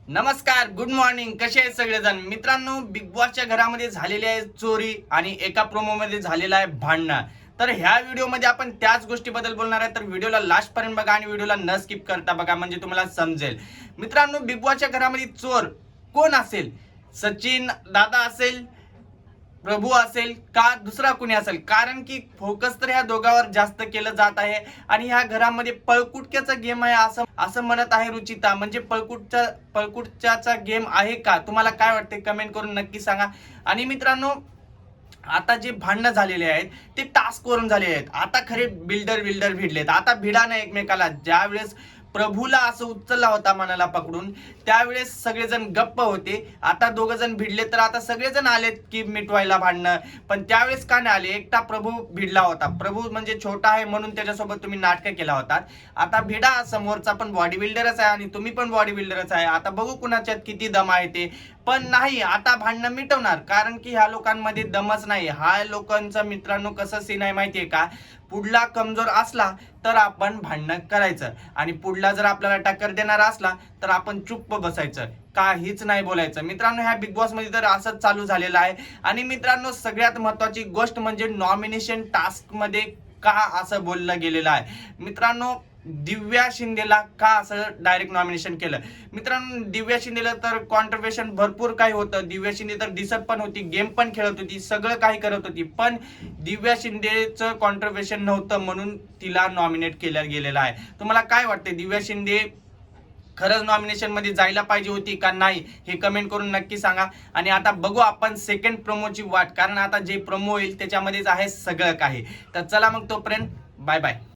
नमस्कार, good morning. कसे आहेत सगळेजण? मित्रांनो, बिग बॉसच्या घरामध्ये झालेली आहे चोरी आणि एका प्रोमो मध्ये झालेला आहे भांडण. तर ह्या व्हिडिओमध्ये आपण त्याच गोष्टीबद्दल बोलणार आहे. तर व्हिडिओला लास्ट पर्यंत बघा आणि व्हिडिओला न स्किप करता बघा, म्हणजे तुम्हाला समजेल. मित्रांनो, बिग बॉसच्या घरामध्ये चोर कोण असेल? सचिन दादा असेल, प्रभू असेल का दुसरा कुणी असेल? कारण की फोकस तर ह्या दोघांवर जास्त केलं जात आहे आणि ह्या घरामध्ये पळकुटक्याचा गेम आहे असं असं म्हणत आहे रुचिता. म्हणजे पळकुटच्याचा गेम आहे का? तुम्हाला काय वाटते? कमेंट करून नक्की सांगा. आणि मित्रांनो, आता जे भांडणं झालेले आहेत ते टास्क वरून झाले आहेत. आता खरे बिल्डर भिडलेत. आता भिडा नाही एकमेकाला. ज्यावेळेस प्रभूला असं उचलला होता मनाला पकडून, त्यावेळेस सगळेजण गप्प होते. आता दोघ जण भिडले तर आता सगळेजण आलेत की मिटवायला भांडणं. पण त्यावेळेस का नाही आले? एकटा प्रभू भिडला होता. प्रभू म्हणजे छोटा आहे म्हणून त्याच्यासोबत तुम्ही नाटक केला होता. आता भिडा, समोरचा पण बॉडी बिल्डरच आहे आणि तुम्ही पण बॉडी बिल्डरच आहे. आता बघू कुणाच्यात किती दम आहे ते. पण नाही, आता भांडणं मिटवणार, कारण की ह्या लोकांमध्ये दमच नाही. हा लोकांचा मित्रांनो कसं सीन आहे माहितीये का? पुढला कमजोर असला तर आपण भांडणं करायचं आणि पुढला जर आपल्याला टक्कर देणारा असला तर आपण चुप्प बसायचं, काहीच नाही बोलायचं. मित्रांनो, ह्या बिग बॉस मध्ये तर असंच चालू झालेलं आहे. आणि मित्रांनो, सगळ्यात महत्वाची गोष्ट म्हणजे नॉमिनेशन टास्क मध्ये का असं बोललं गेलेलं आहे. मित्रांनो, दिव्या शिंदेला का असं डायरेक्ट नॉमिनेशन केलं? मित्रांनो, दिव्या शिंदेला तर कॉन्ट्रिब्युशन भरपूर काही होतं. दिव्या शिंदे तर दिसत पण होती, गेम पण खेळत होती, सगळं काही करत होती. पण दिव्या शिंदेचं कॉन्ट्रिब्युशन नव्हतं म्हणून तिला नॉमिनेट केलं गेलेलं आहे. तुम्हाला काय वाटते? दिव्या शिंदे खरंच नॉमिनेशन मध्ये जायला पाहिजे होती का नाही? हे कमेंट करून नक्की सांगा. आणि आता बघू आपण सेकंड प्रोमोची वाट, कारण आता जे प्रोमो होईल त्याच्यामध्येच आहे सगळं काही. तर चला मग, तोपर्यंत बाय बाय.